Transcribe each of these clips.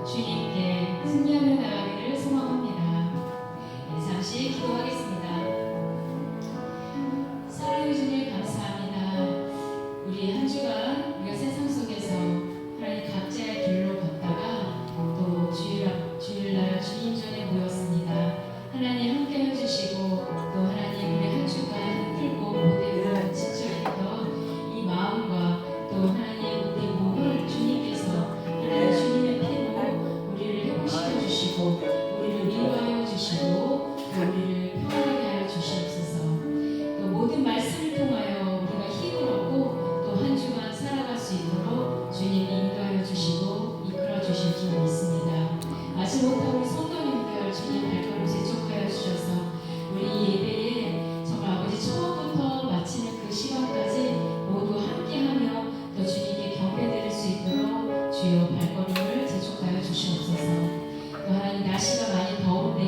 주님께 승리하며 나가기를 소망합니다. 네, 잠시 기도하겠습니다. 사랑해 주님 감사합니다. 우리 한 주간 우리가 세상 속에서 하나님 각자의 길로 걷다가 또 주일날 주님 전에 모였습니다. 하나님 함께 해주시고 또 하나님 우리 한 주간 힘들고 못되고 지쳐있던 이 마음과 또 하나님 우리 몸을 주님께서 하나님 주님의 피로 우리를 회복시켜 주시고 우리를 위로하여 주시고 우리를 평안하게 하여 주시옵소서. 또 모든 말씀을 통하여 우리가 힘을 얻고 또 한 주간 살아갈 수 있도록 주님이 인도하여 주시고 이끌어 주실 줄 믿습니다. 아직 못한 우리 성도님들 주님 발걸음 재촉하여 주셔서 우리 예배에 정말 아버지 처음부터 마치는 그 시간까지 모두 함께하며 또 주님께 경배드릴 수 있도록 주여 발걸음을 재촉하여 주시옵소서. 또 하나님 날씨가 많이 더운데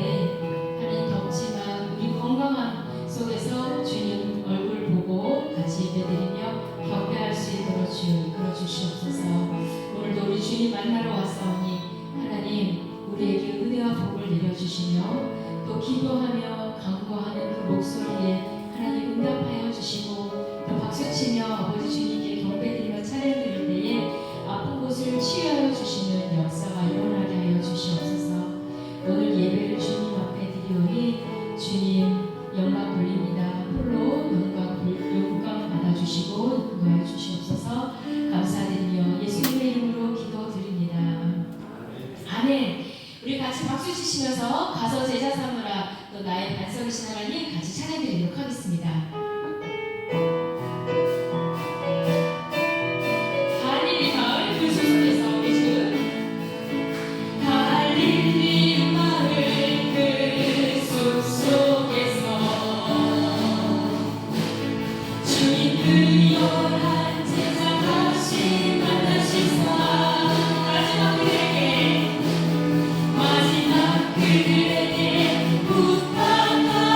하나님 덥지만 우리 건강함 속에서 주님 얼굴 보고 같이 예배드리며 경배할 수 있도록 주여 이끌어 주시옵소서. 오늘도 우리 주님 만나러 왔사오니 하나님 우리에게 은혜와 복을 내려주시며 또 기도하며 간구하는 그 목소리에 하나님 응답하여 주시고 또 박수치며 아버지 주님께 경배드리며 찬양드릴 때에 아픈 곳을 치유하여 주시는 역사가 일어나게 하여 주시옵소서. 오늘 예배를 주님 앞에 드리오니 주님 영광 돌립니다. 홀로 영광 받아주시고 인도하여 주시옵소서. 감사드리며 예수님의 이름으로 기도드립니다. 아멘. 우리 같이 박수 치시면서 가서 제자 삼으라 또 나의 반석이신 하나님 같이 찬양드리도록 하겠습니다. 갈릴리 마을 그 숲속에서 계신 갈릴리 마을 그 숲속에서 주님 그 열한 제자 다시 만나시사 마지막 그들에게 부탁하시기를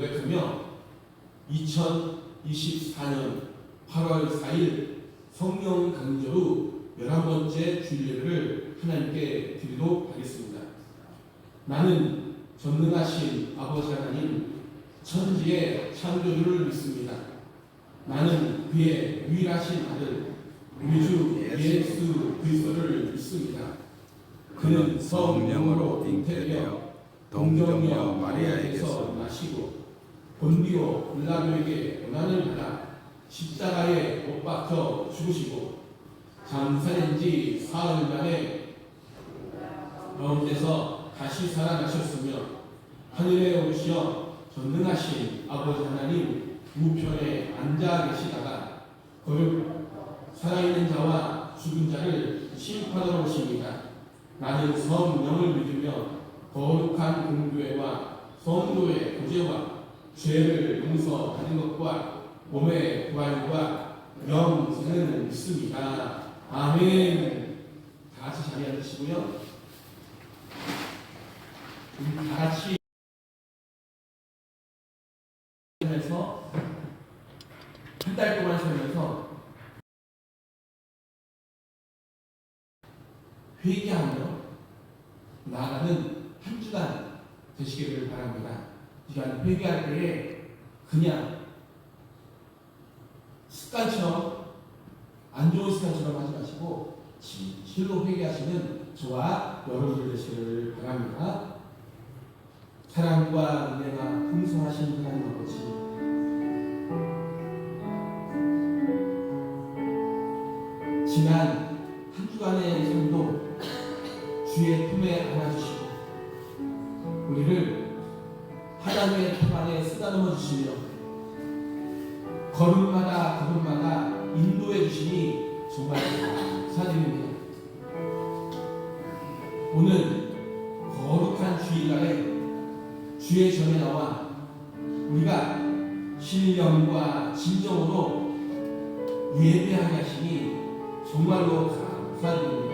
고백하며 2024년 8월 4일 성령 강조로 11번째 주일예배를 하나님께 드리도록 하겠습니다. 나는 전능하신 아버지 하나님 천지의 창조주를 믿습니다. 나는 그의 유일하신 아들 우리 주 예수 그리스도를 믿습니다. 그는 성령으로 잉태되어 동정녀 마리아에게서 나시고 본디오 빌라도에게 고난을 받아 십자가에 못 박혀 죽으시고 장사된 지 사흘 만에 가운데서 다시 살아나셨으며 하늘에 오르시어 전능하신 아버지 하나님 우편에 앉아 계시다가 거듭 살아있는 자와 죽은 자를 심판하러 오십니다. 나는 성령을 믿으며 거룩한 공교회와 성도의 구제와 죄를 용서하는 것과 몸의 부활과 영생을 믿습니다. 아멘. 다 같이 자리에 앉으시고요. 우리 다 같이 살면서 한 달 동안 살면서 회개하며 나아가는 한 주간 되시기를 바랍니다. 이간 회개할 때에 그냥 습관처럼 안 좋은 습관처럼 하지 마시고 진실로 회개하시는 저와 여러분들 되시기를 바랍니다. 사랑과 은혜가 풍성하신 하나님 아버지, 지난 한 주간의 삶도 주의 품에 안아주시고 우리를 하나님의 품 안에 쓰다듬어 주시며 걸음마다 걸음마다 인도해 주시니 정말 감사드립니다. 오늘 거룩한 주일날에 주의 전에 나와 우리가 신령과 진정으로 예배하게 하시니 정말로 감사드립니다.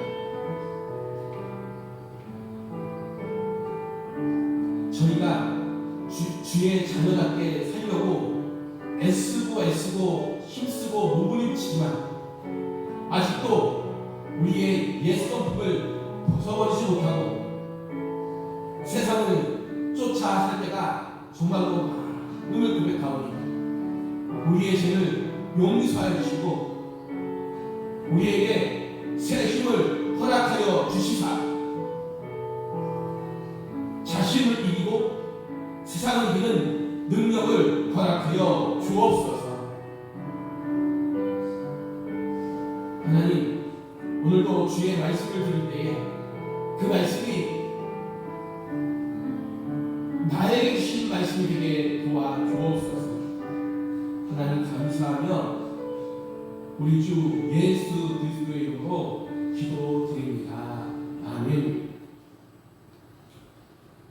저희가 주의 자녀답게 살려고 애쓰고 힘쓰고 몸부림치지만 아직도 우리의 옛 성품을 벗어버리지 못하고 세상을 쫓아 살 때가 정말로 많음을 고백하오니 우리의 죄를 용서하여 주시고 우리에게 새 힘을 허락하여 주시사 자신을 이기고 세상을 이기는 능력을 허락하여 주옵소서. 하나님, 오늘도 주의 말씀을 들을 때에 그 말씀이 나에게 주신 말씀이 되게 도와주옵소서. 하나님 감사하며 우리 주 예수 그리스도의 이름으로 기도드립니다. 아멘.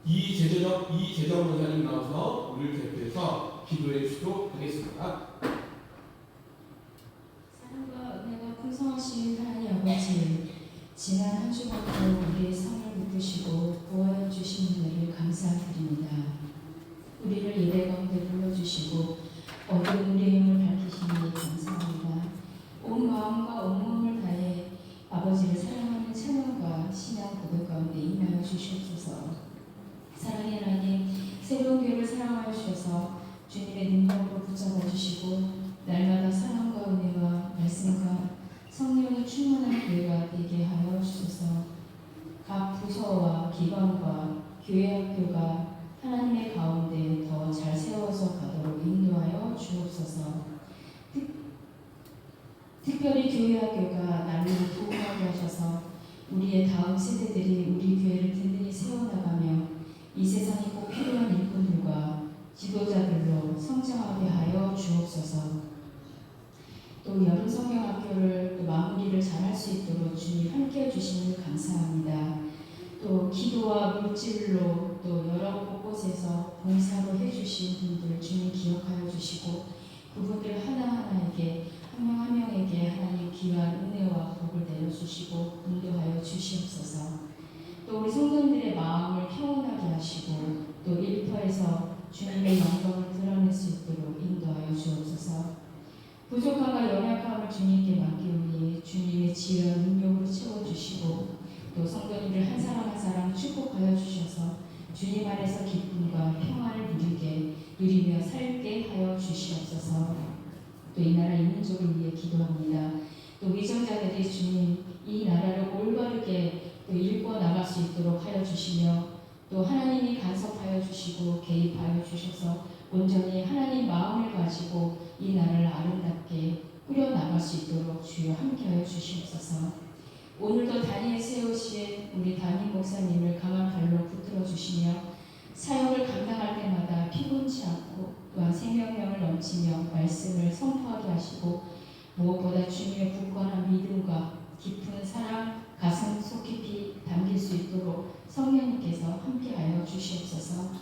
이재정 목사님 나와서 우리를 대표해서 기도해 주도록 하겠습니다. 사랑과 은혜가 풍성하신 하나님 아버지, 지난 한 주간도 우리의 성을 묶으시고 보호해 주신 은혜를 감사드립니다. 우리를 예배 가운데 불러주시고 어두운 우리의 힘을 밝히시니 감사합니다. 온 마음과 온 몸을 다해 아버지를 사랑하는 찬양과 신앙 고백 가운데 임하여 주시옵소서. 사랑의 하나님, 새로운 교회를 사랑하여 주셔서 주님의 능력으로 붙잡아 주시고 날마다 사랑과 은혜와 말씀과 성령의 충만한 교회가 되게 하여 주소서. 각 부서와 기관과 교회 학교가 하나님의 가운데 더 잘 세워서 가도록 인도하여 주옵소서. 특별히 교회 학교가 날로 부흥하게 하셔서 우리의 다음 세대들이 우리 교회를 든든히 세워나가며 이 세상에 꼭 필요한 일꾼들과 지도자들로 성장하게 하여 주옵소서. 또 여름 성경학교를 또 마무리를 잘할 수 있도록 주님 함께해 주시는 감사합니다. 또 기도와 물질로 또 여러 곳곳에서 봉사로 해주신 분들 주님 기억하여 주시고 그분들 하나하나에게 한 명 한 명에게 하나님 귀한 은혜와 복을 내려주시고 인도하여 주시옵소서. 또 우리 성도님들의 마음을 평온하게 하시고 또 일터에서 주님의 영광을 살게 하여 주시옵소서. 또 이 나라 인민족을 위해 기도합니다. 또 위정자들이 주님 이 나라를 올바르게 또 읽고 나갈 수 있도록 하여 주시며 또 하나님이 간섭하여 주시고 개입하여 주셔서 온전히 하나님 마음을 가지고 이 나라를 아름답게 꾸려나갈 수 있도록 주여 함께하여 주시옵소서. 오늘도 단위에 세우신 우리 담임 목사님을 강한 발로 붙들어 주시며 사역을 감당할 때마다 피곤치 않고 또한 생명력을 넘치며 말씀을 선포하게 하시고 무엇보다 주님의 굳건한 믿음과 깊은 사랑 가슴 속 깊이 담길 수 있도록 성령님께서 함께하여 주시옵소서.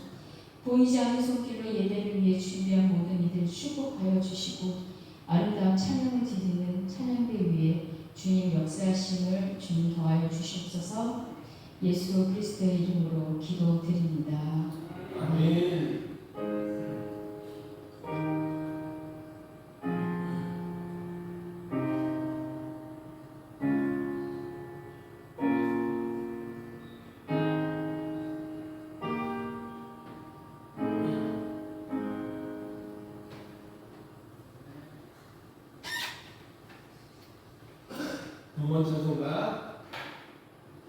보이지 않는 손길로 예배를 위해 준비한 모든 이들 축복하여 주시고 아름다운 찬양을 드리는 찬양대 위에 주님 역사하심을 주님 더하여 주시옵소서. 예수 그리스도의 이름으로 기도드립니다. 아멘. 두번 찬송가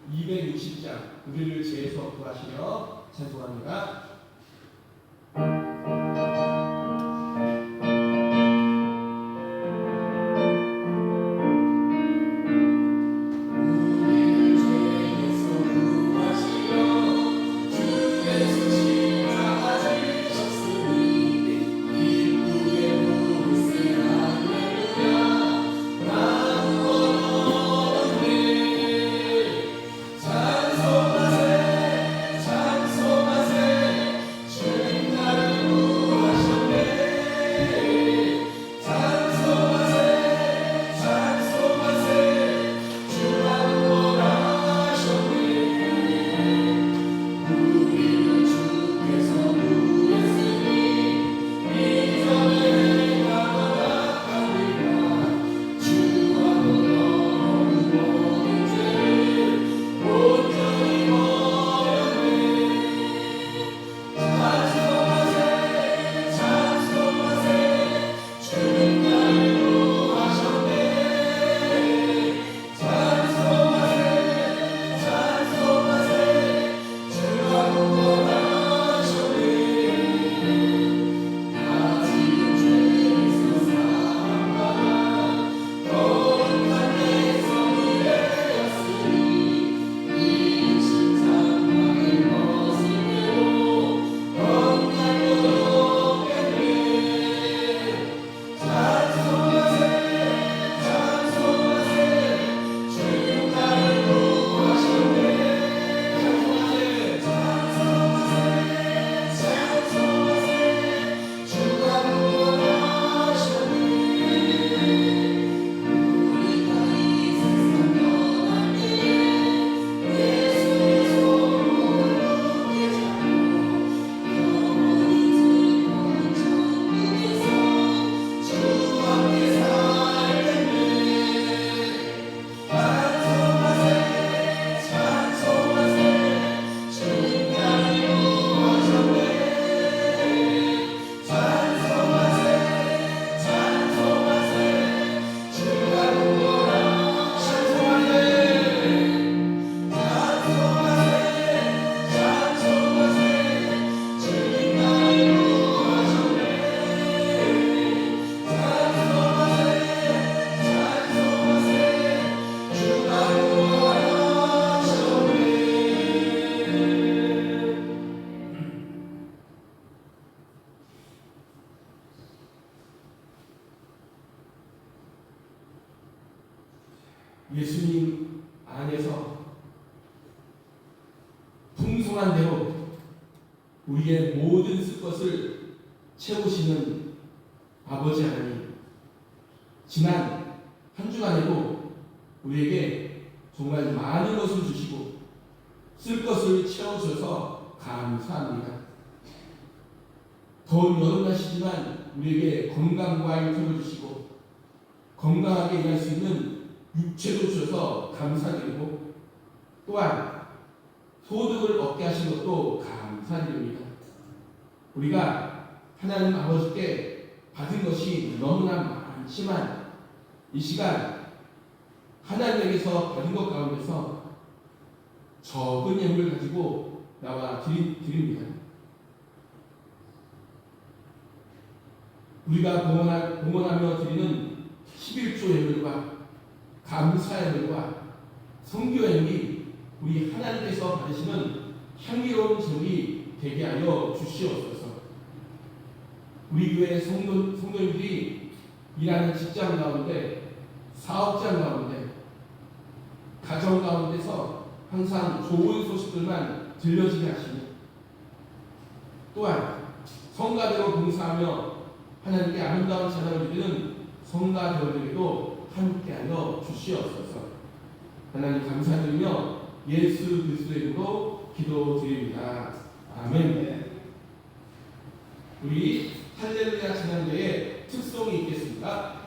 260장 우리를 죄에서 구하시며 찬송합니다. 예수님 안에서 풍성한 대로 우리의 모든 쓸 것을 채우시는 아버지 하나님, 지난 한 주간에도 우리에게 정말 많은 것을 주시고 쓸 것을 채워주셔서 감사합니다. 더운 여름날씨지만 우리에게 건강과 육체를 주시고 건강하게 일할 수 있는 육체도 주셔서 감사드리고 또한 소득을 얻게 하신 것도 감사드립니다. 우리가 하나님 아버지께 받은 것이 너무나 많지만 이 시간 하나님에게서 받은 것 가운데서 적은 예물을 가지고 나와 드립니다. 우리가 봉헌하며 드리는 11조 예물과 감사 예물과 성교 예물이 우리 하나님께서 받으시는 향기로운 제물이 되게 하여 주시옵소서. 우리 교회 성도님들이 일하는 직장 가운데, 사업장 가운데, 가정 가운데서 항상 좋은 소식들만 들려지게 하시며, 또한 성가대로 봉사하며 하나님께 아름다운 찬양을 드리는 성가대원들에게도 함께하여 주시옵소서. 하나님 감사드리며 예수 그리스도의 이름으로 기도드립니다. 아멘. 우리 할렐루야 찬양대의 특송이 있겠습니다.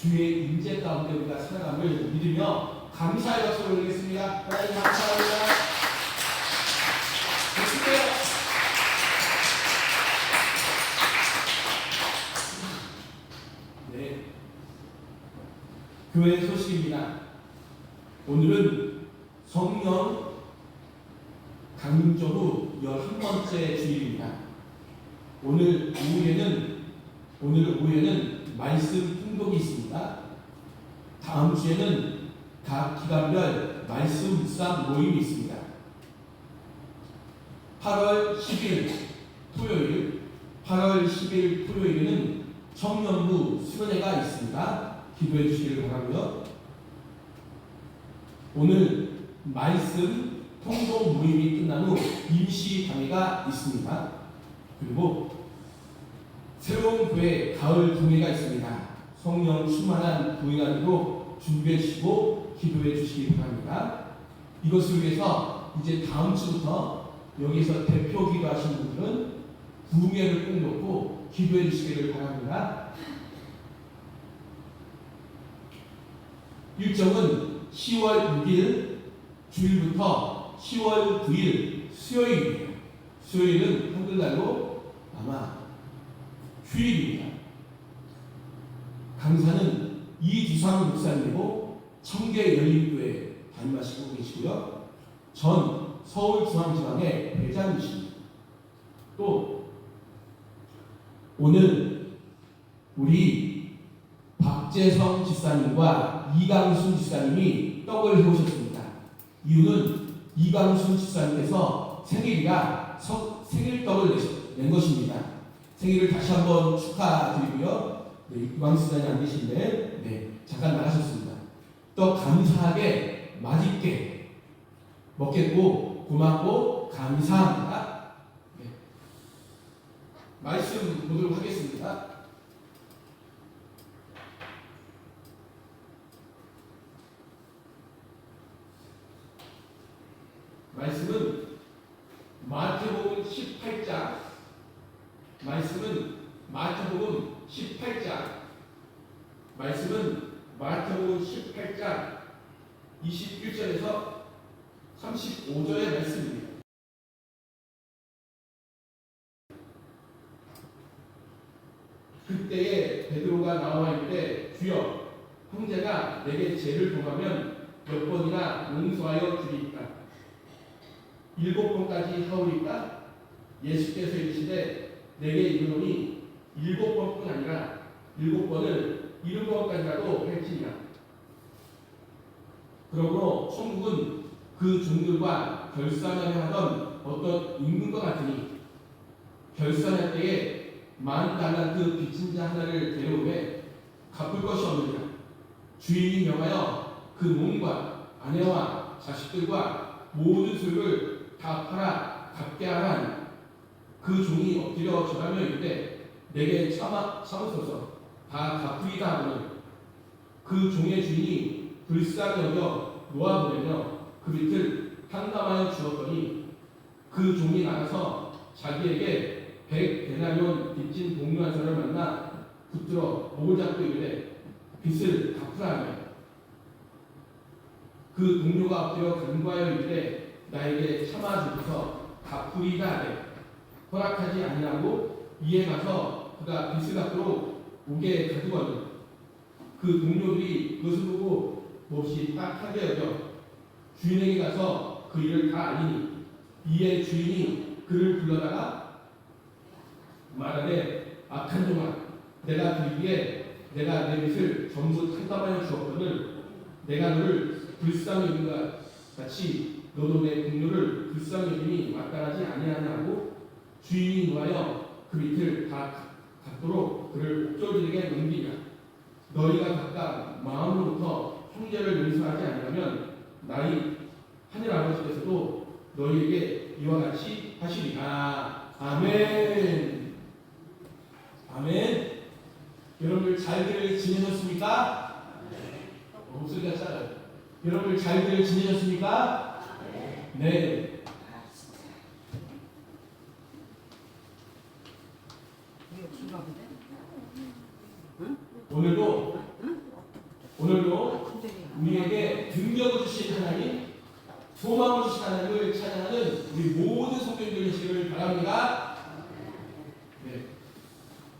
주의 임재 가운데 우리가 살아감을 믿으며 감사의 박수를 올리겠습니다. 하나님 감사합니다. 좋습니다. 네, 교회 소식입니다. 오늘은 성령 강림절 11번째 주일입니다. 오늘 오후에는 말씀 통독이 있습니다. 다음 주에는 각 기간별 말씀 묵상 모임이 있습니다. 8월 10일 토요일에는 청년부 수련회가 있습니다. 기도해 주시기를 바라고요. 오늘 말씀 통독 모임이 끝난 후 임시 강의가 있습니다. 그리고 새로운 교회 가을 동회가 있습니다. 성령 충만한 교회가 되도록 준비해 주시고 기도해 주시기 바랍니다. 이것을 위해서 이제 다음 주부터 여기서 대표 기도하신 분들은 구매를 꼭 놓고 기도해 주시기를 바랍니다. 일정은 10월 6일 주일부터 10월 9일 수요일이에요. 수요일은 한글날로 아마 휴일입니다. 강사는 이두상 목사님이고 청계열린교회 담임하시고 계시고요. 전 서울중앙지방의 회장이십니다. 또 오늘 우리 박재성 집사님과 이강순 집사님이 떡을 해오셨습니다. 이유는 이강순 집사님께서 생일이라 생일떡을 낸 것입니다. 생일을 다시 한번 축하드리고요. 네, 이광수 집사님 안 계신데 잠깐 나가셨습니다. 떡 감사하게 맛있게 먹겠고 고맙고 감사합니다. 네. 말씀 보도록 하겠습니다. 말씀은 마태복음 18장 말씀은 마태복음 18장 21절에서 35절의 말씀입니다. 그때에 베드로가 나와 이르되 주여 형제가 내게 죄를 범하면 몇 번이나 용서하여 주리이까 7번까지 하오리까? 예수께서 이르시되 내게 이르노니 7번뿐 아니라 7번을 7번까지라도 할지니라. 그러므로 천국은 그 종들과 결산하려 하던 어떤 임금과 같으니 결산할 때에 10,000달란트 빚진 자 하나를 데려오되 갚을 것이 없느니라. 주인이 명하여 그 몸과 아내와 자식들과 모든 소유를 다 팔아 갚게 하라 하니 그 종이 엎드려 절하며 이르되 내게 참으소서 다 갚으리다 하거늘 그 종의 주인이 불쌍히 여겨 놓아보내며 그 빚을 탕감하여 주었더니 그 종이 나가서 자기에게 100데나리온 빚진 동료 한 사람을 만나 붙들어 목을 잡고 이르되 빚을 갚으라 하며 그 동료가 엎드려 간구하여 이르되 나에게 참아주소서 갚으리다 하되 허락하지 아니하고 이에 가서 그가 빚을 갚도록 오게 가두거든 그 동료들이 그것을 보고 몹시 딱하게 여겨 주인에게 가서 그 일을 다 알리니 이에 주인이 그를 불러다가 말하되 악한 종아 내가 들기에 내가 내 빚을 전부 탕감하여 주었거늘 내가 너를 불쌍히 여긴 것 같이 너도 내 동료를 불쌍히 여김이 마땅하지 아니하냐고 주인이 노하여 그 빚을 다 갚도록 그를 옥졸들에게 넘기냐 너희가 각각 마음으로부터 형제를 용서하지 아니하면 나의 하늘 아버지께서도 너희에게 이와 같이 하시리라. 아멘. 아멘. 여러분들 잘들 지내셨습니까? 목소리가 작아요. 여러분들 잘들 지내셨습니까? 네. 오늘도 우리에게 능력을 주신 하나님, 소망을 주신 하나님을 찬양하는 우리 모든 성도님들 되시기를 바랍니다. 네.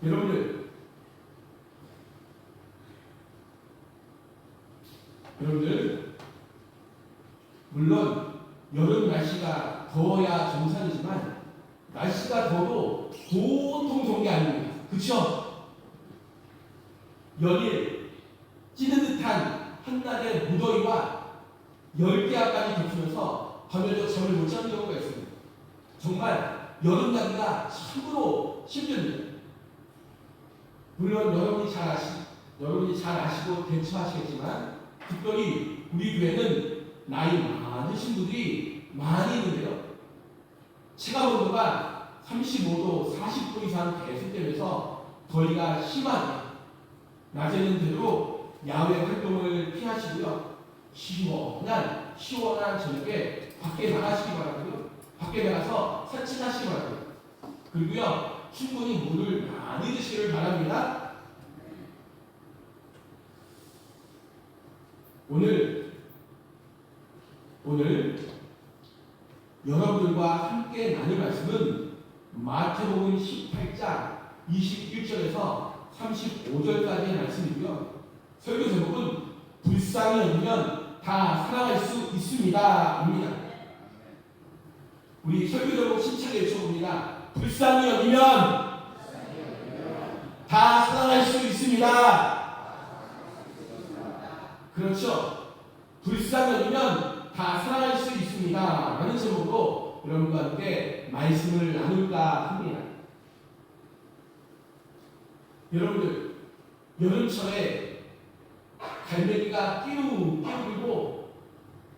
여러분들 물론 여름 날씨가 더워야 정상이지만 날씨가 더워도 보통 좋은 게 아닙니다. 그쵸? 열일 찌는 듯한 한낮의 무더위와 열대야까지 겹치면서 밤에도 잠을 못 자는 경우가 있습니다. 정말 여름 나기가 참으로 힘듭니다. 물론 여러분이 잘 아시고 대처하시겠지만 특별히 우리 교회는 나이 많으신 분들이 많이 있는데요. 체감 온도가 35도, 40도 이상 계속되면서 더위가 심하게 낮에는 되도록 야외 활동을 피하시고요. 시원한 저녁에 밖에 나가시기 바라고요. 밖에 나가서 산책하시기 바라고요. 그리고요, 충분히 물을 많이 드시기를 바랍니다. 오늘 여러분들과 함께 나눌 말씀은 마태복음 18장 21절에서 35절까지의 말씀이고요. 설교 제목은 불쌍히 여기면 다 살아갈 수 있습니다 입니다. 우리 설교 제목 힘차게 외쳐봅니다. 불쌍히 여기면 다 살아갈 수 있습니다. 그렇죠. 불쌍히 여기면 다 살아갈 수 있습니다 라는 제목으로 여러분과 함께 말씀을 나눌까 합니다. 여러분들, 여름철에 갈매기가 끼우고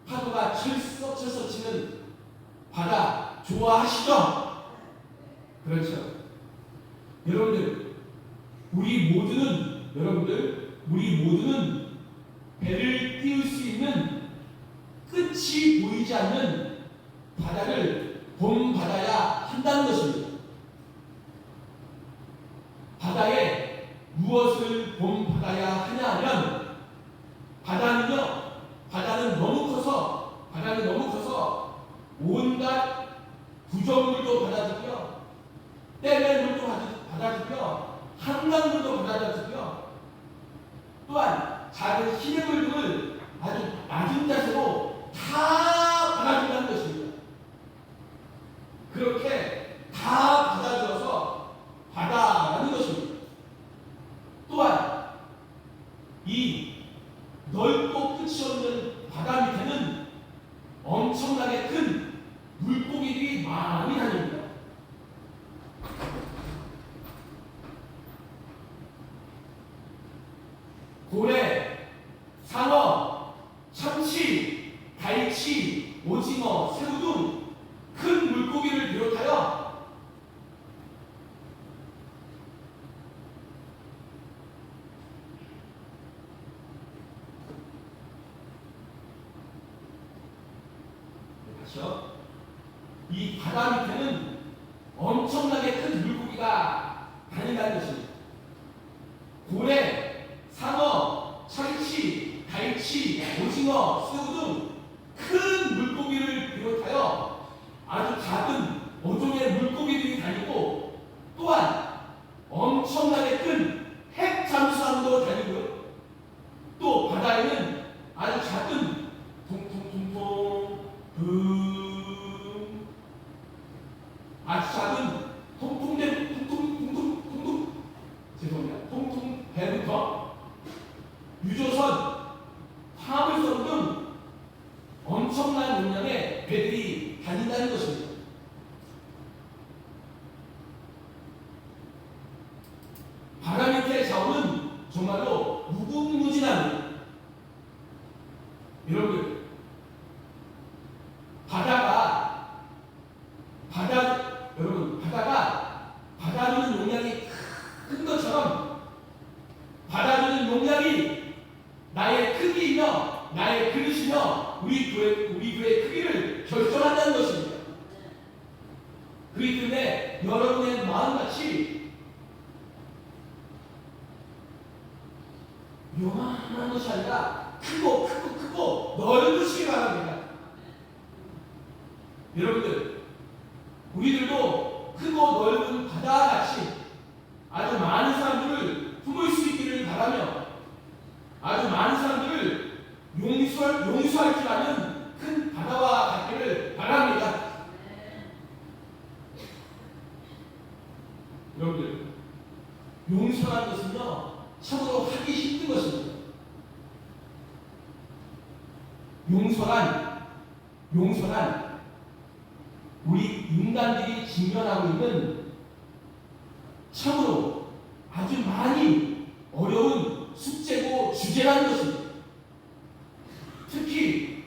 파도가 철썩철썩 치는 바다 좋아하시죠? 그렇죠. 여러분들, 우리 모두는 배를 띄울 수 있는 끝이 보이지 않는 바다를 본받아야 한다는 것입니다. 바다에 무엇을 본받아야 하냐 하면 바다는 너무 커서 온갖 부정물도 받아들여, 댐의 물도 받아들여, 한강물도 받아들여, 또한 작은 시냇물 등을 아주 낮은 자세로 다 받아준다는 것입니다. 그렇게 다 받아들여서 바다라는 것입니다. 또한 이 넓고 끝이 없는 바다 밑에는 엄청나게 큰 물고기들이 많이 다닙니다. 고래, 상어, 참치, 갈치, 오징어, 새우 등 큰 물고기를 비롯하여 이 바다 밑에는 엄청나게 큰 물고기가 다닌다는 것입니다. 고래, 상어, 참치, 갈치, 오징어, 새우 등 큰 물고기를 비롯하여 아주 작은 어종의 물고기들이 다니고, 또한 엄청나게 큰 핵잠수함도 다니고요. 또 바다에는 아주 작은 아주 작은 통통 배부터 유조선, 화물선 등 엄청난 용량의 배들이 다닌다는 것입니다. 바다 밑의 자원은 정말로 무궁무진합니다. 여러분들, 받아주는 용량이 큰 것처럼 받아주는 용량이 나의 크기이며 나의 그릇이며 우리 교회의 크기를 결정한다는 것입니다. 그렇기 때문에 여러분의 마음같이 요만한 것이 아니라 크고 크고 넓으시기 바랍니다. 여러분들, 우리들도 크고 넓은 바다와 같이 아주 많은 사람들을 품을 수 있기를 바라며 아주 많은 사람들을 용서할 줄 아는 큰 바다와 같기를 바랍니다. 여러분들, 용서라는 것은요, 참으로 하기 힘든 것입니다. 용서란 우리 인간들이 직면하고 있는 참으로 아주 많이 어려운 숙제고 주제라는 것입니다. 특히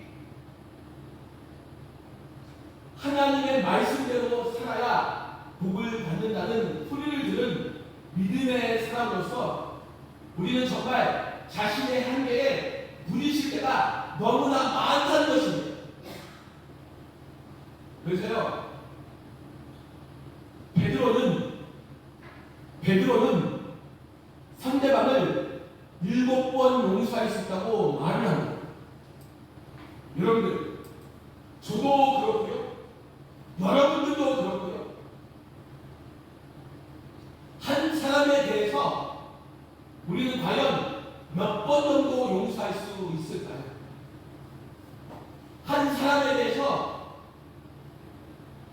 하나님의 말씀대로 살아야 복을 받는다는 소리를 들은 믿음의 사람으로서 우리는 정말 자신의 한계에 부딪힐 때가 너무나 많다는 것입니다. 그래서요, 베드로는 상대방을 7번 용서할 수 있다고 말을 합니다. 여러분들, 저도 그렇고요, 여러분들도 그렇고요, 한 사람에 대해서 우리는 과연 몇 번 정도 용서할 수 있을까요? 한 사람에 대해서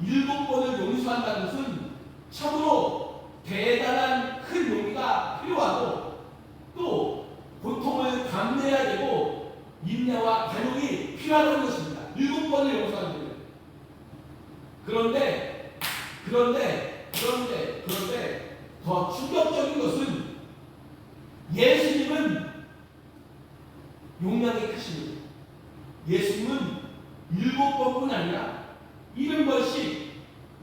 7번을 용서한다는 것은 참으로 대단한 큰 용기가 필요하고 또 고통을 감내해야 되고 인내와 간용이 필요한 것입니다. 7번을 용서하는 거예요. 그런데 더 충격적인 것은 예수님은 용량이 크십니다. 예수님은 7번뿐 아니라 70번씩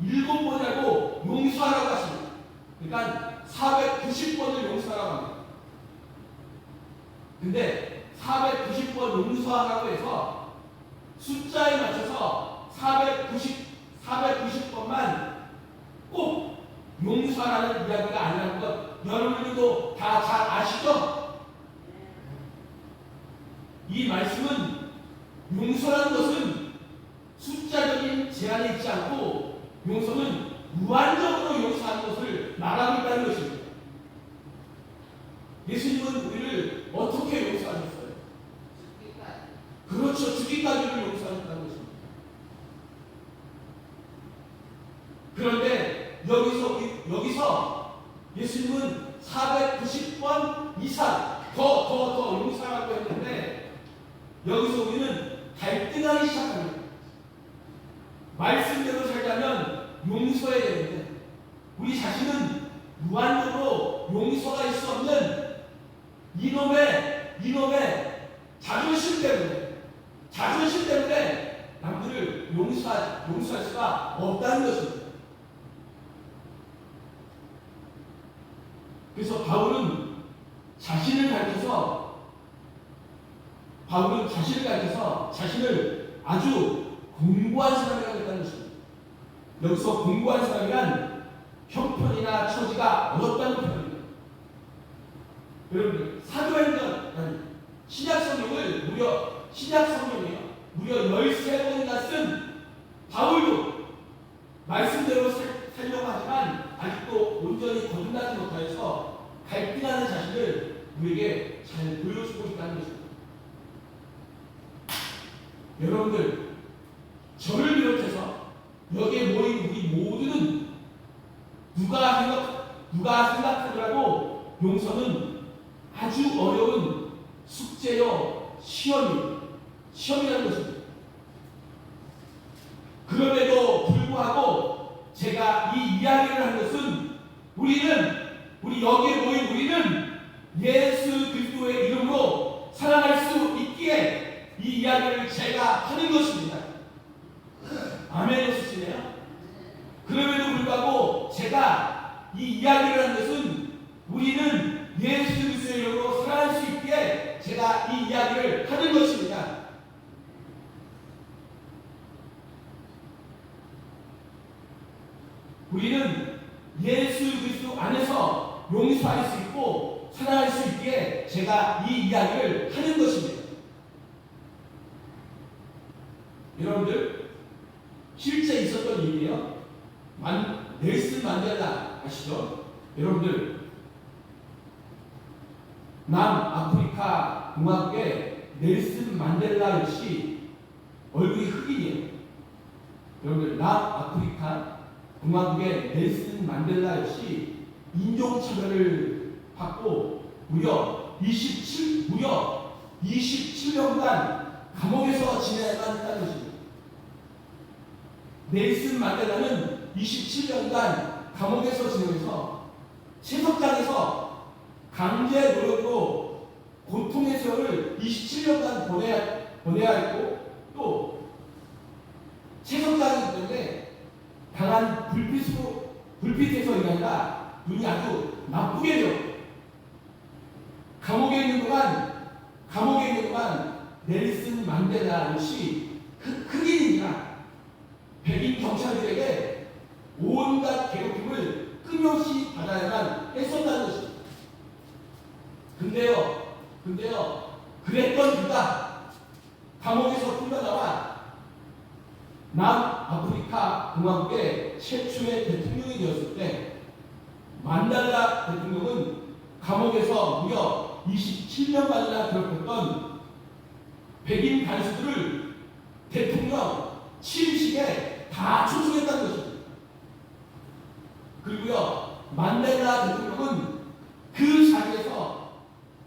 7번이라고 용서하라고 하십니다. 그러니까 490번을 용서하라고 합니다. 근데 490번 용서하라고 해서 숫자에 맞춰서 490번만 꼭 용서하라는 이야기가 아니라는 것 여러분들도 다 잘 아시죠? 이 말씀은 용서라는 것은 숫자적인 제한이 있지 않고 용서는 무한적으로 용서하는 것을 말하고 있다는 것입니다. 예수님은 우리를 어떻게 용서하셨어요? 그렇죠. 죽기까지를 용서하셨다는 것입니다. 그런데 여기서 예수님은 490번 이상 더 용서하라고 했는데 여기서 우리는 갈등하기 시작합니다. 말씀대로 살자면 용서해야 되는데 우리 자신은 무한적으로 용서할 수 없는 이놈의 자존심 때문에 남들을 용서할 수가 없다는 것입니다. 그래서 바울은 자신을 가르쳐서 자신을 아주 공고한 사람이라고 했다는 것입니다. 여기서 공고한 사람이란 형편이나 처지가 어렵다는 표현입니다. 여러분들, 사도행전 신약 성경이요 무려 13번이나 쓴 바울도 말씀대로 살려고 하지만 아직도 온전히 거듭나지 못하여서 갈등하는 자신을 우리에게 잘 보여주고 있다는 것입니다. 여러분들, 저를 비롯해서 여기에 모인 우리 모두는 누가 생각하더라도 용서는 아주 어려운 숙제요 시험이라는 것입니다. 그럼에도 불구하고 제가 이 이야기를 한 것은 우리 여기에 모인 우리는 예수 그리스도의 이름으로 살아갈 수 있기에 이 이야기를 제가 하는 것입니다. 아멘 해주시네요. 그럼에도 불구하고 제가 이 이야기를 한 것은 우리는 예수 그리스도의 이름으로 살아갈 수 있기에 제가 이 이야기를 하는 것입니다. 우리는 예수 그리스도 안에서 용서할 수 있고 살아갈 수 있기에 제가 이 이야기를 하는 것입니다. 여러분들 실제 있었던 일이에요. 넬슨 만델라 아시죠? 여러분들 남아프리카 공화국의 넬슨 만델라 역시 얼굴이 흑인이에요. 여러분들 남아프리카 공화국의 넬슨 만델라 역시 인종차별을 받고 무려 27년간 감옥에서 지내야만 했다는 것입니다. 넬슨 만델라는 27년간 감옥에서 지내면서 채석장에서 강제 노력으로 고통의 세월을 27년간 보내야 했고 또 채석장이기 때문에 강한 불빛에서 인하여 눈이 아주 나쁘게 되었고 감옥에 있는 동안 넬슨 만델라 역시 흑인이나 백인 경찰들에게 온갖 괴롭힘을 끊임없이 받아야만 했었다는 것입니다. 근데요, 그랬던 그가 감옥에서 풀려나와 남아프리카 공화국의 최초의 대통령이 되었을 때 만델라 대통령은 감옥에서 무려 27년간이나 괴롭혔던 백인 간수들을 대통령 취임식에 다 초청했다는 것입니다. 그리고요, 만델라 대통령은 그 자리에서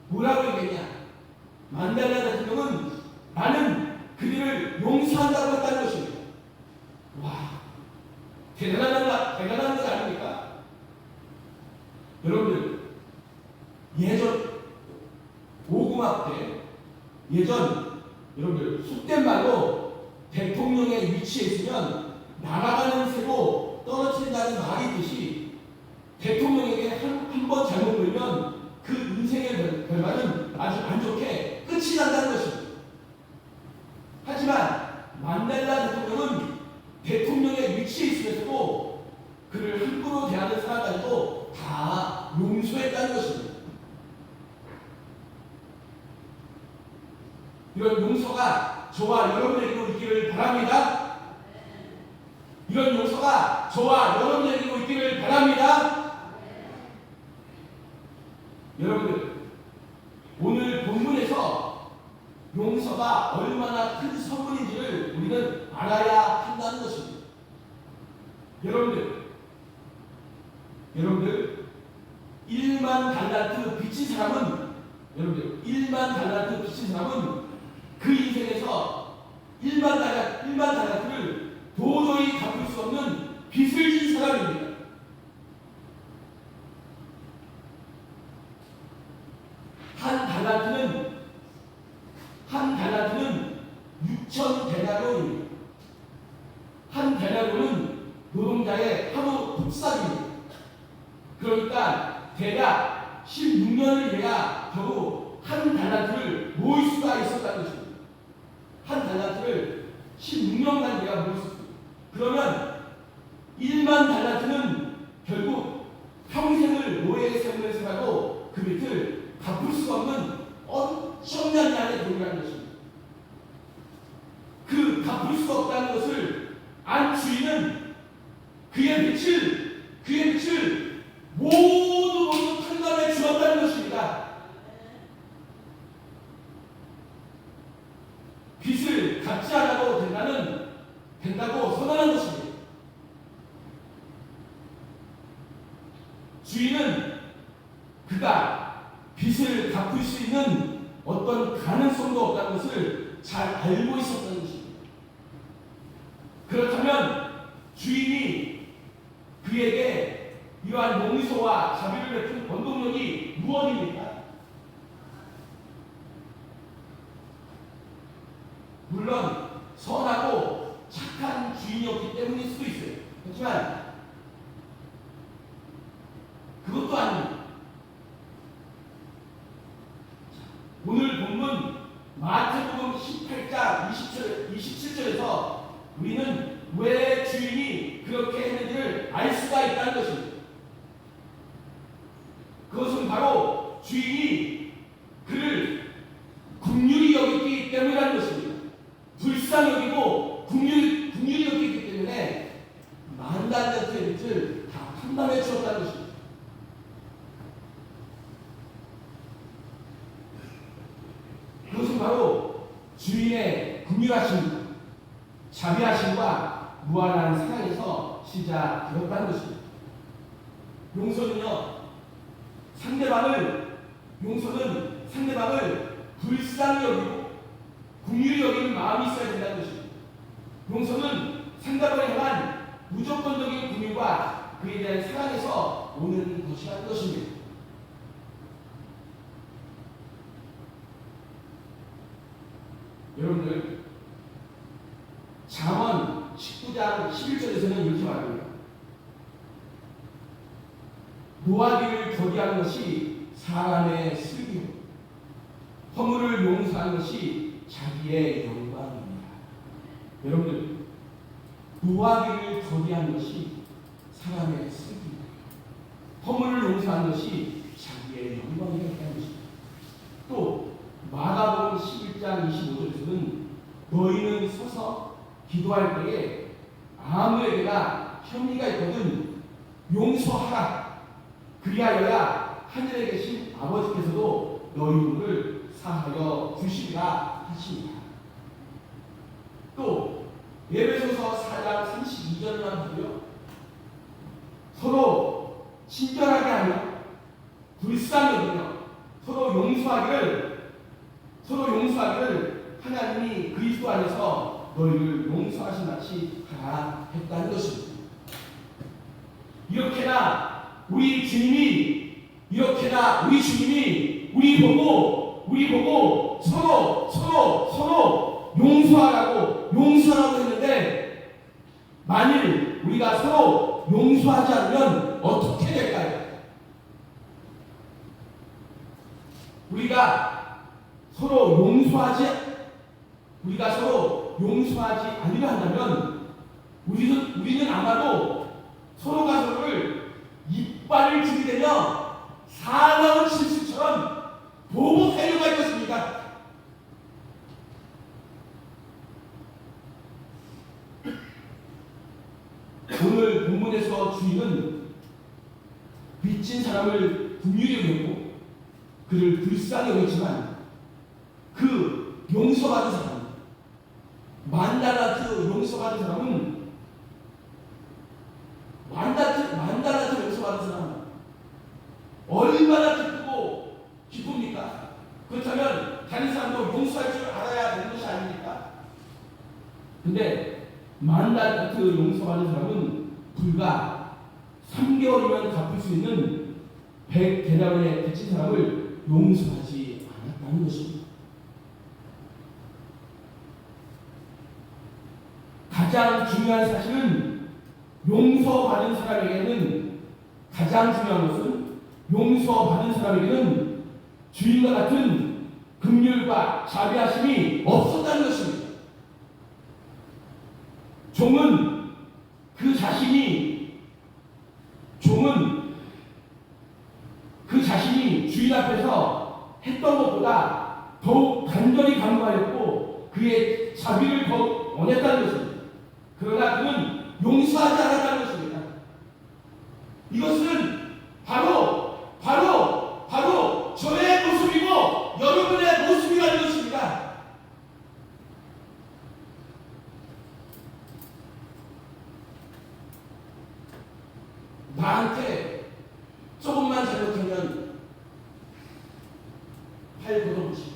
뭐라고 얘기했냐? 만델라 대통령은 나는 그들을 용서한다고 했다는 것입니다. 와, 대단한 것 아닙니까? 여러분들, 예전 오공학 때, 여러분들, 속된 말로 대통령의 위치에 있으면 날아가는 새로 떨어진다는 말이 있듯이 대통령에게 한 번 잘못 걸면 그 인생의 결말은 아주 안 좋게 끝이 난다는 것입니다. 하지만 만델라 대통령은 대통령의 위치에 있으면서도 그를 함부로 대하는 사람까지도 다 용서했다는 것입니다. 이런 용서가 저와 여러분에게도 있기를 바랍니다. 이런 용서가 저와 여러분에게도 있기를 바랍니다. 여러분들, 오늘 본문에서 용서가 얼마나 큰 선물인지를 우리는 알아야 한다는 것입니다. 여러분들 1만 달란트 빚진 사람은 그 인생에서 1만 달란트를 도저히 갚을 수 없는 빚을 진 사람입니다. 한 달란트는 6,000데나리온입니다. 한 데나리온은 노동자의 하루 품삯입니다. 그러니까 대략 16년을 일해야 겨우 한 달란트를 모을 수가 있었다는 것입니다. 한 달란트를 16년간 일해야 모을 수 있습니다. 그러면 1만 달란트는 결국 평생을 노예의 생을 살아도 그 빚을 갚을 수가 없는 엄청난 양의 돈이라는 것입니다. 그 갚을 수가 없다는 것을 안 주인은 그의 빚을 모두 탕감해 주었다는 것입니다. 빚을 갚지 않아도 된다고 선언한 것입니다. 주인은 그가 빚을 갚을 수 있는 어떤 가능성도 없다는 것을 잘 알고 있었다는 것입니다. 그렇다면 주인이 그에게 이러한 용서와 자비를 베푼 원동력이 무엇입니까? 물론 선하고 착한 주인이었기 때문일 수도 있어요. 하지만 그것도 아닙니다. 오늘 본문 마태복음 18장 27절에서 우리는 왜 주인이 그렇게 했는지를 알 수가 있다는 것입니다. 그것은 바로 주인이 그를 긍휼히 여겼기 때문이라는 것입니다. 불쌍히 여기고 상담해 주었다는 것입니다. 그것은 바로 주인의 긍휼하심, 자비하심과 무한한 사랑에서 시작되었다는 것입니다. 용서는 상대방을 불쌍히 여기고 긍휼히 여기는 마음이 있어야 된다는 것입니다. 용서는 상대방을 향한 무조건적인 긍휼과 그에 대한 사랑에서 오는 것이라는 것입니다. 여러분들, 잠언 19장 11절에서는 이렇게 말합니다. 노하기를 더디하는 것이 사람의 슬기요, 허물을 용서하는 것이 자기의 영광입니다. 여러분들, 노하기를 더디하는 것이 사람의 슬기요, 허물을 용서하는 것이 자기의 영광이라는 것입니다. 또 마가복음 11장 25절에서는 너희는 서서 기도할 때에 아무에게나 혐의가 있거든 용서하라. 그리하여야 하늘에 계신 아버지께서도 너희 죄를 사하여 주시리라 하십니다. 또 에베소서 4장 32절만 보고요. 서로 친절하게 하며 불쌍히 여기며 서로 용서하기를 하나님이 그리스도 안에서 너희를 용서하신 같이 하라 했다는 것입니다. 이렇게나 우리 주님이 우리 보고 서로 용서하라고 했는데, 만일 우리가 서로 용서하지 않으면 어떻게 될까요? 우리가 서로 용서하지 않으려 한다면 우리는 아마도 서로가 서로를 이빨을 들이대며 사나운 실수처럼 보복하려고 할 것입니다. 오늘 본문에서 주인은 빚진 사람을 긍휼히 여기고 그를 불쌍히 여겼지만, 그 용서받은 사람, 만달라트 용서받은 사람은 만달라트 용서받은 사람 얼마나 기쁩니까? 그렇다면 다른 사람도 용서할 줄 알아야 되는 것이 아닙니까? 근데 만달라트 용서받은 사람은 불과 3개월이면 갚을 수 있는 100데나리온에 빚진 사람을 용서하지 않았다는 것입니다. 가장 중요한 사실은 용서받은 사람에게는 주인과 같은 긍휼과 자비하심이 없었다는 것입니다. 종은 그 자신이 주인 앞에서 했던 것보다 더욱 간절히 간구하였고 그의 자비를 더욱 원했다는 것입니다. 그러나 그는 용서하지 않았다는 것입니다. 이것은 바로 저의 모습이고 여러분의 모습이라는 것입니다. 나한테 조금만 잘못하면 팔 걷어붙이고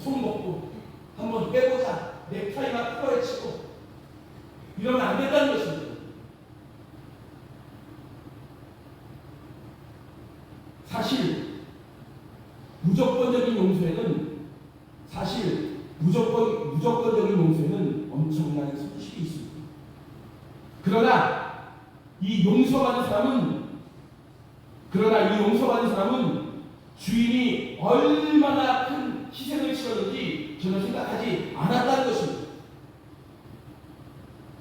통 먹고 한번 빼보자, 넥타이나 풀어헤치고 이러면 안 된다는 것입니다. 사실 무조건적인 용서에는 엄청난 손실이 있습니다. 그러나 이 용서받은 사람은 주인이 얼마나 큰 희생을 치렀는지 전혀 생각하지 않았다는 것입니다.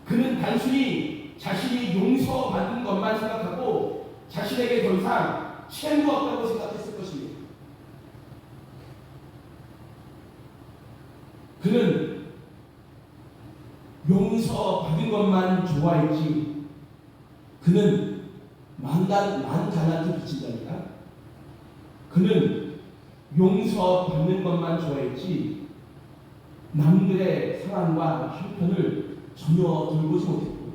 그는 단순히 자신이 용서받은 것만 생각하고 자신에게 더 이상 채무가 없다고 생각했을 것입니다. 그는 용서받은 것만 좋아했지 그는 만 달란트 빚진 자입니다. 그는 용서받는 것만 좋아했지 남들의 사랑과 형편을 전혀 돌보지 못했고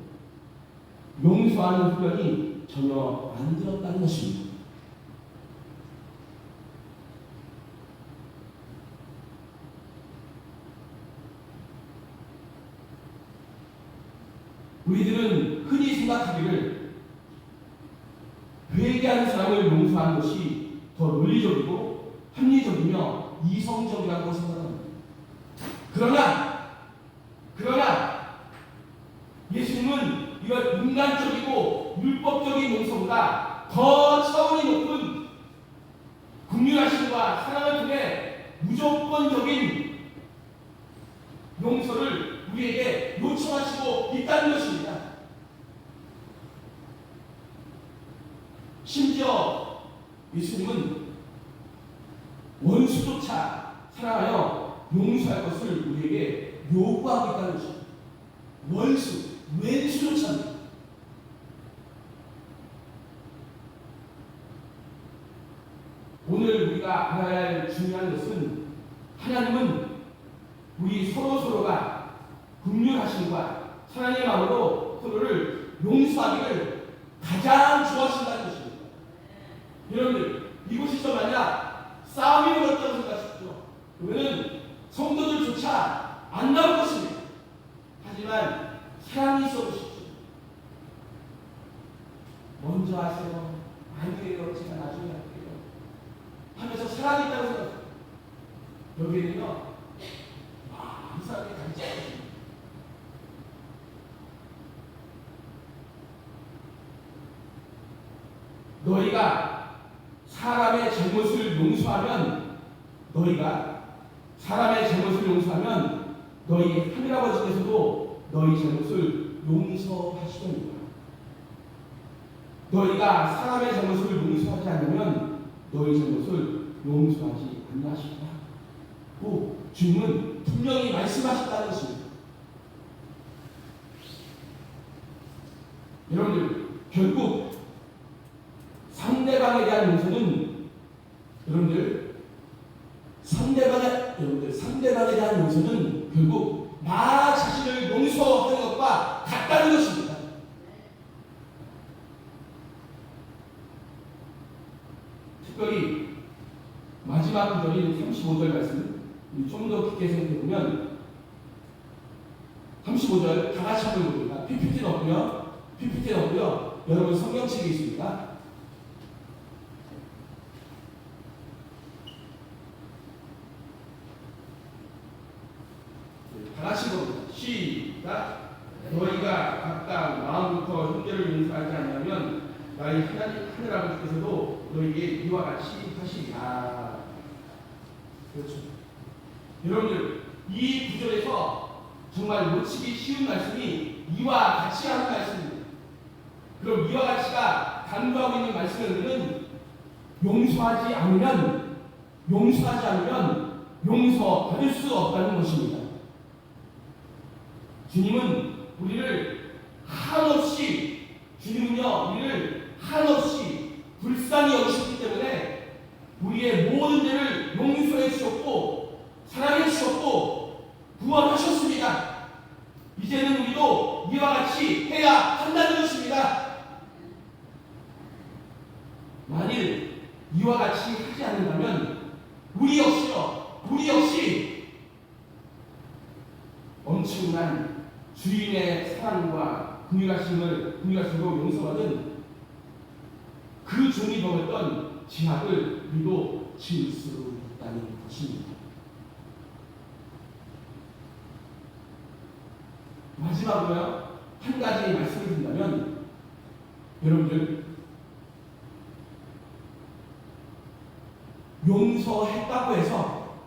용서하는 훈련이 전혀 안 들었다는 것입니다. 우리들은 흔히 생각하기를 회개한 사람을 용서하는 것이 더 논리적이고 합리적이며 이성적이라고 생각합니다. 그러나 예수님은 이런 인간적이고 율법적인 용서보다 더 차원이 높은 긍휼하심과 사랑을 통해 무조건적인 용서를 우리에게 요청하시고 있다는 것입니다. 심지어 예수님은 원수조차 사랑하여 용서할 것을 우리에게 요구하고 있다는 것입니다. 왼수조차입니다. 오늘 우리가 알아야 할 중요한 것은 하나님은 우리 서로가 긍휼하심과 사랑의 마음으로 서로를 용서하기를 가장 좋아하신다는 것입니다. 여러분들, 이곳에서 만약 싸움이 벌어졌다고 생각하십시오. 그러면 성도들조차 안 나올 것입니다. 하지만 사랑이 있어 보십시오. 먼저 하세요. 안 돼요. 제가 나중에 할게요. 하면서 사랑이 있다고 생각합니다. 여기는요, 이 사람이 가르치는 것입니다. 너희가 사람의 잘못을 용서하면 너희 하늘아버지께서도 너희 잘못을 용서하시더니와 너희가 사람의 잘못을 용서하지 않으면 너희 잘못을 용서하지 않으시리라고 주님은 분명히 말씀하셨다는 것입니다. 여러분들, 결국 상대방에 대한 용서는 상대방에 대한 용서는 결국 나 자신을 용서하는 것과 같다는 것입니다. 특별히 마지막 구절인 35절 말씀 좀 더 깊게 생각해 보면 35절 다 같이 한번 봅니다. PPT는 없고요. 여러분 성경책에 있습니다. 다 같이 봅니다. 시작. 너희가 각각 마음부터 형제를 용서하지 않으면 나의 하늘 아버지께서도 너희에게 이와 같이 하시리라. 그렇죠. 여러분들, 이 구절에서 정말 놓치기 쉬운 말씀이 이와 같이 하는 말씀입니다. 그럼 이와 같이가 강조하고 있는 말씀은 용서하지 않으면 용서받을 수 없다는 것입니다. 주님은 우리를 한없이 불쌍히 여기셨기 때문에 우리의 모든 죄를 용서해 주셨고 사랑해 주셨고 구원하셨습니다. 이제는 우리도 이와 같이 해야 한다는 것입니다. 만일 이와 같이 하지 않는다면 우리 역시 엄청난 주인의 사랑과 긍휼하심으로 용서받은 그 종이 범했던 죄악을 우리도 지을 수 있다는 것입니다. 마지막으로 한 가지 말씀을 드린다면, 여러분들, 용서했다고 해서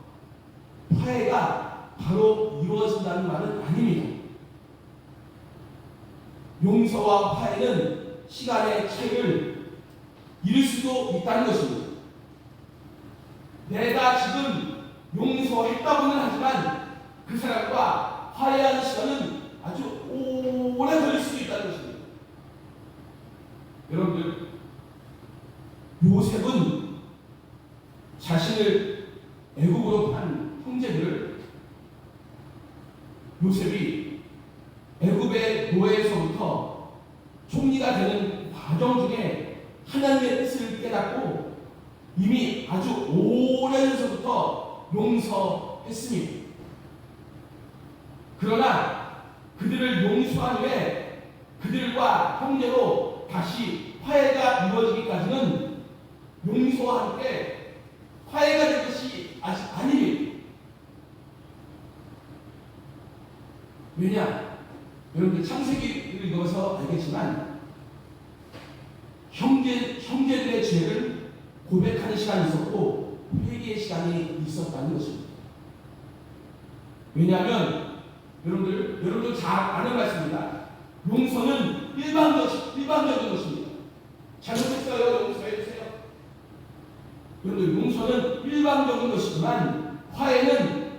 화해가 바로 이루어진다는 말은 아닙니다. 용서와 화해는 시간의 차이를 이룰 수도 있다는 것입니다. 내가 지금 용서했다고는 하지만 그 사람과 화해하는 시간은 아주 오래 걸릴 수도 있다는 것입니다. 여러분들, 요셉은 자신을 애굽으로 판 형제들을, 요셉이 애굽의 노예에서부터 총리가 되는 과정 중에 하나님의 뜻을 깨닫고 이미 아주 오래전서부터 용서했습니다. 그러나 그들을 용서한 후에 그들과 형제로 다시 화해가 이루어지기까지는 용서와 함께 화해가 된 것이 아직 아닙니다. 왜냐? 여러분들 창세기를 읽어서 알겠지만 형제들의 죄를 고백하는 시간이 있었고 회개의 시간이 있었다는 것입니다. 왜냐하면 여러분들 잘 아는 말씀입니다. 용서는 일방적인 것입니다. 잘못했어요, 용서해주세요. 여러분들, 용서는 일방적인 것이지만 화해는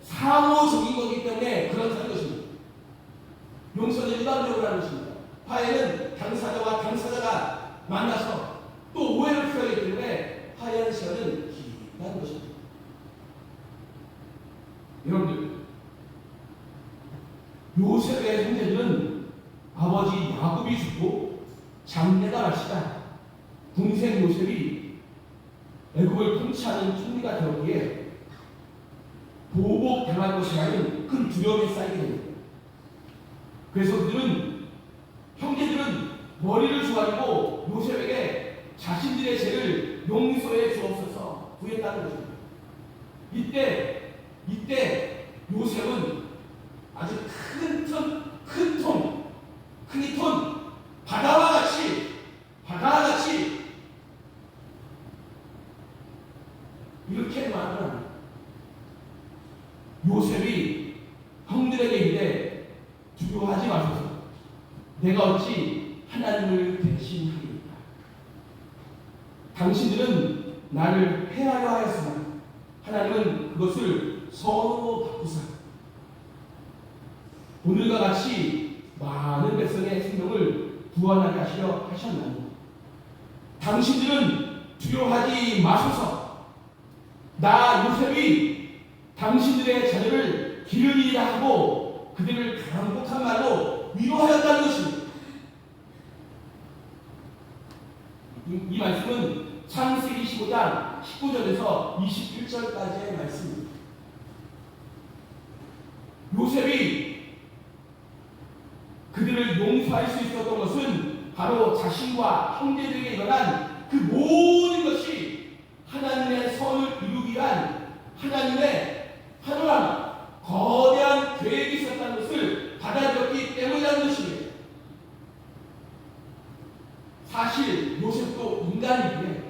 상호적인 거기 때문에 그렇다는 것입니다. 용서는 일방적으로 하는 것입니다. 화해는 당사자와 당사자가 만나서 또 오해를 풀어야 하기 때문에 화해하는 시간은 길다는 것입니다. 여러분들, 요셉의 형제들은 아버지 야곱이 죽고 장래가 마시자 동생 요셉이 애굽을 통치하는 총리가 되었기에 보복당할 것이라는 큰 두려움이 쌓이게 됩니다. 그래서 형제들은 머리를 조아리고 요셉에게 자신들의 죄를 용서해 주옵소서 구했다는 것입니다. 이때 요셉은 아주 큰 톤, 바다와 같이 이렇게 말을 합니다. 요셉이 형들에게 이르되 두려워하지 마소서. 내가 어찌 하나님을 대신하리이까. 당신들은 나를 해하려 하였으나 하나님은 그것을 선으로 바꾸사 오늘과 같이 많은 백성의 생명을 구원하게 하시려 하셨나니 당신들은 두려워하지 마소서. 나 요셉이 당신들의 자녀를 기르리라 하고 그들을 강복한 말로 위로하였다는 것입니다. 이 말씀은 창세기 15장 19절에서 21절까지의 말씀입니다. 요셉이 그들을 용서할 수 있었던 것은 바로 자신과 형제들에게 일어난 그 모든 것이 하나님의 선을 이루기 위한 하나님의 파노라마, 거대한 계획이 있었다는 것을 받아들였기 때문이라는 것입니다. 사실 요셉도 인간이기에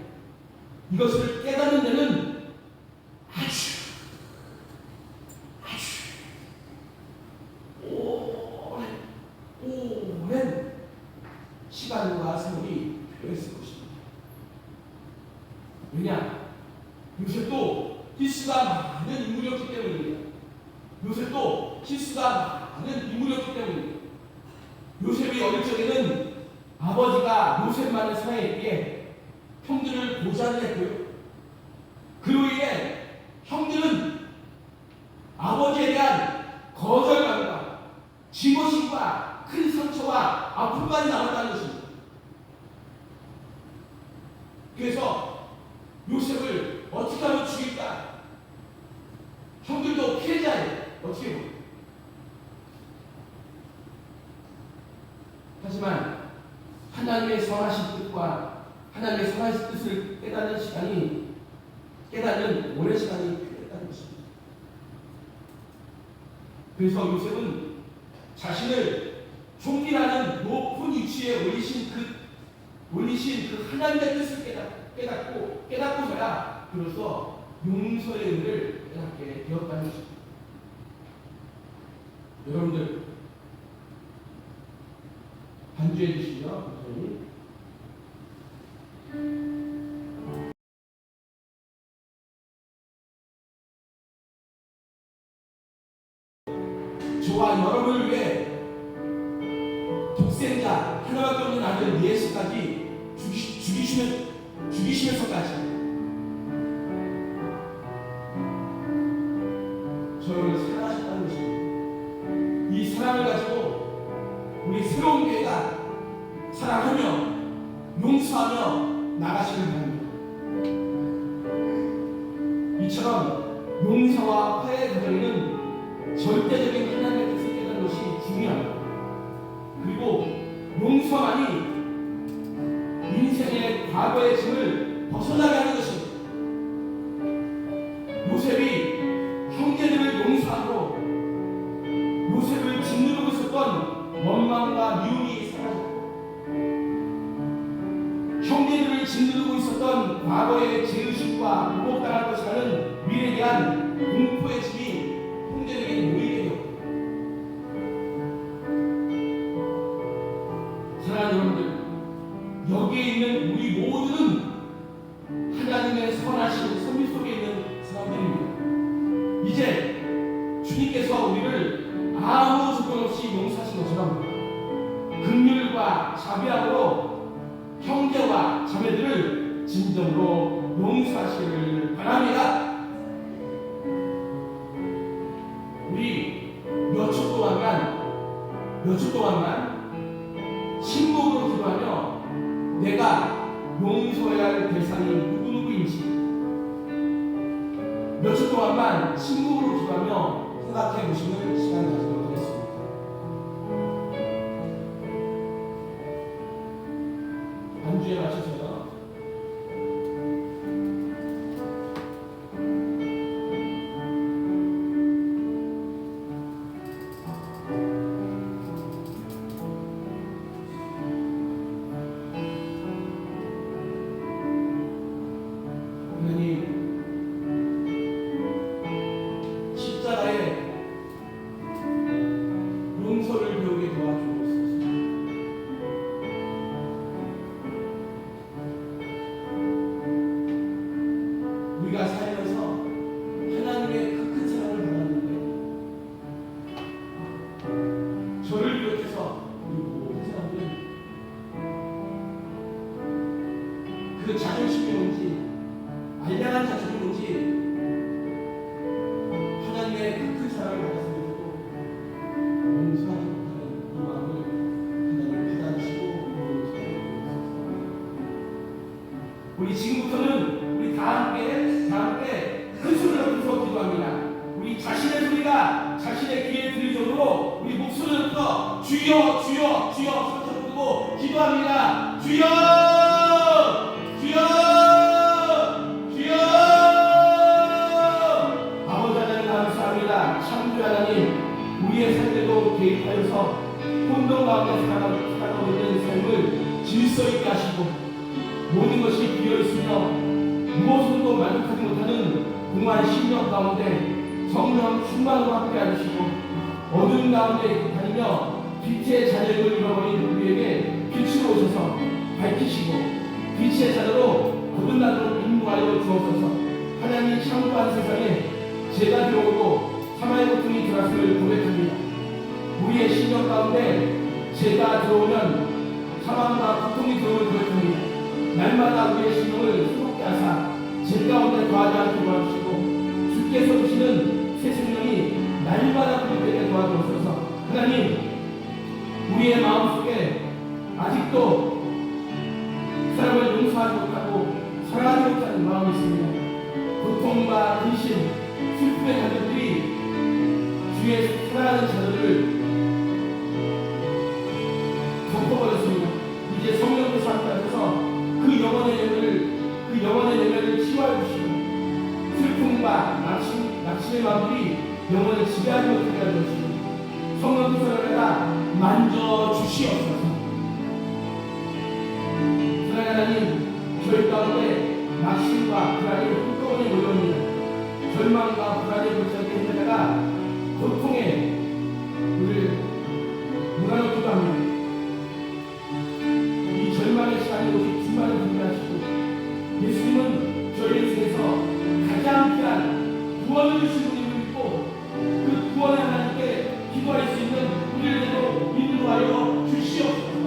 이것을 깨닫는 데는 아주 오랜 시간과 세월이 필요했을 것입니다. 왜냐? 요셉도 실수가 많은 인물이었기 때문입니다. 요셉이 어릴 적에는 아버지가 요셉만을 사랑했기에 형들을 보좌를 했고요. 그로 인해 형들은 아버지에 대한 거절감과 증오심과 큰 상처와 아픔만이 남았다는 것입니다. 그래서 요셉을 어떻게 하면 죽일까? 형들도 피해자예요. 어떻게 보면. 하지만 하나님의 선하신 뜻과 하나님의 선하신 뜻을 깨닫는 오랜 시간이 필요했다는 것입니다. 그래서 요셉은 자신을 총리라는 높은 위치에 올리신 그 하나님의 뜻을 깨닫고서야 비로소 용서의 의미를 깨닫게 되었다는 것입니다. 여러분들 반주해 주시죠. 저와 여러분을 위해 독생자 하나밖에 없는 아들 예수까지 죽이시면서까지 저를 사랑하셨다는 것입니다. 이 사랑을 가지고 우리 새로운 교회가 사랑하며 용서하며 나가시길 바랍니다. 이처럼 용서와 화해의 과정에는 절대적인 하나님의 뜻을 깨닫는 것이 중요합니다. 그리고 용서만이 인생의 과거의 짐을 벗어나게 하는 것입니다. 요셉이 형제들을 용서함으로 요셉을 짓누르고 있었던 원망과 미움이 사라졌고, 형제들을 짓누르고 있었던 과거의 죄의식과 무법당할 것이라는 미래에 대한 공포의 짐이 형제들에게 모이게 되었고, 사랑하는 여러분들, 여기에 있는 우리 모두는 하나님의 선하신 섭리 속에 있는 사람들입니다. 이제 주님께서 우리를 아무 조건 없이 용서하신 것처럼 긍휼과 자비함으로 형제와 자매들을 진정으로 용서하시기를 바랍니다. 우리 몇 초 동안만 침묵으로 기도하며 내가 용서해야 할 대상이 누구인지 몇 초 동안만 침묵으로 기도하며 생각해 보시는 시간 가지도록 하겠습니다. 안주에 마셔서요. 용서를 배우게 도와주옵소서. 우리가 살면서 하나님의 그 큰 사랑을 받았는데 저를 비롯해서 우리 모든 사람들은 그 자존심이 뭔지 알량한 자존이 뭔지 하나님의 그 큰 사랑을 받았으면서도 용서하지 못하는 이 마음을 하나님 받아주시고 용서해 주옵소서. 우리 지금부터는 우리 다 함께 큰 소리를 높여서 기도합니다. 우리 자신의 소리가 자신의 귀에 들릴 정도로 우리 목소리를 높여 주여 주여 주여 소리 부르고 기도합니다. 주여 주여 주여. 아버지 하나님 감사합니다. 창조 하나님, 우리의 삶에도 개입하여서 혼돈 가운데 살아가고 있는 삶을 질서 있게 하시고 모든 것이 비어있으며 무엇으로도 만족하지 못하는 공허한 심령 가운데 성령 충만으로 함께 하시고 어두운 가운데 다니며 빛의 자녀를 잃어버린 우리에게 빛으로 오셔서 밝히시고 빛의 자녀로 거듭나도록 인도하여 주옵소서. 하나님 창조한 세상에 죄가 들어오고 사망의 고통이 들어왔음을 고백합니다. 우리의 심령 가운데 죄가 들어오면 사망과 고통이 들어오는 고백합니다. 날마다 우리의 심령을 새롭게 하사 죄 가운데 더하지 않게 도와주시고 주께서 주시는 새 생명이 날마다 회복되게 도와주옵소서. 하나님, 우리의 마음속에 아직도 사람을 용서하지 못하고 사랑하지 못하는 마음이 있습니다. 고통과 근심, 슬픔의 자녀들이 주의 사랑하는 자녀를 덮어버렸습니다. 이제 성령께서 함께하셔서 그 영혼의 내면을 치유해 주시고 슬픔과 낙심의 마음들이 영혼을 지배하지 못하게 하시고 성령께서 내가 만져 주시옵소서. 사랑하는 하나님, 저희 가운데 낙심과 불안이 한꺼번에 몰려옵니다. 절망과 불안의 골짜기에 있다가 고통에 우리를 몰아넣기도 합니다. 이 절망의 시간이 오직 주만을 준비하시고 예수님은 저희 인생에서 가장 귀한 구원을 주신 분임을 믿고 그 구원의 하나님께 기도할 수 있는 우리를 인도하여 주시옵소서.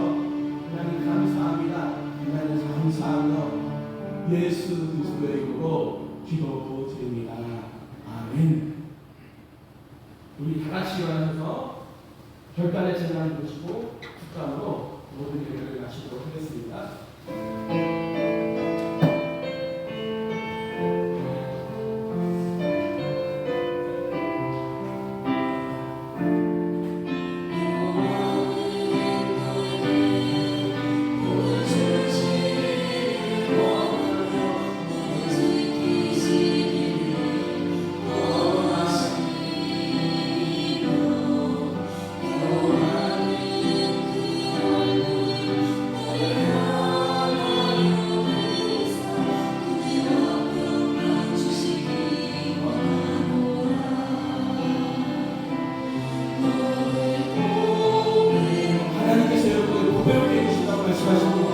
예수 그리스도의 이름으로 기도드립니다. 아멘. 우리 다 같이 일어나셔서 결단의 제단을 보시고 축감으로 모든 예배를 마치도록 하겠습니다. 하나님께서 여러분을 고백해 주신다고 말씀하십니다.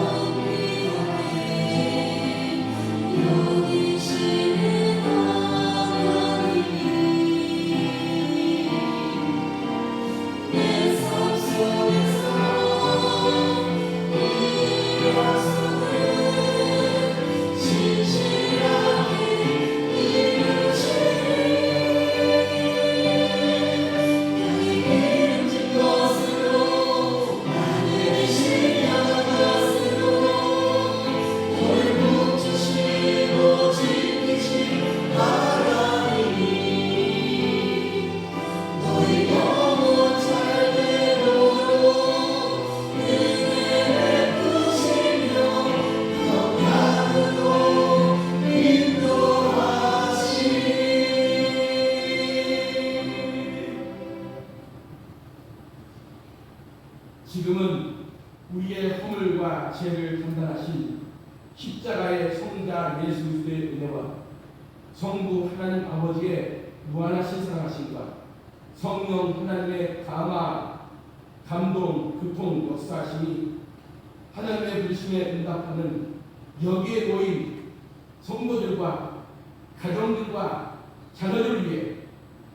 지금은 우리의 허물과 죄를 감당하신 십자가의 성자 예수 그리스도의 은혜와 성부 하나님 아버지의 무한하신 사랑하심과 성령 하나님의 감화, 감동, 교통, 역사하심이 하나님의 부르심에 응답하는 여기에 모인 성도들과 가정들과 자녀들을 위해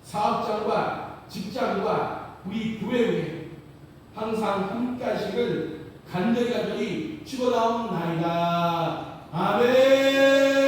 사업장과 직장과 우리 교회 위해 항상 함께 하시기를 간절히 축원하옵나이다. 아멘.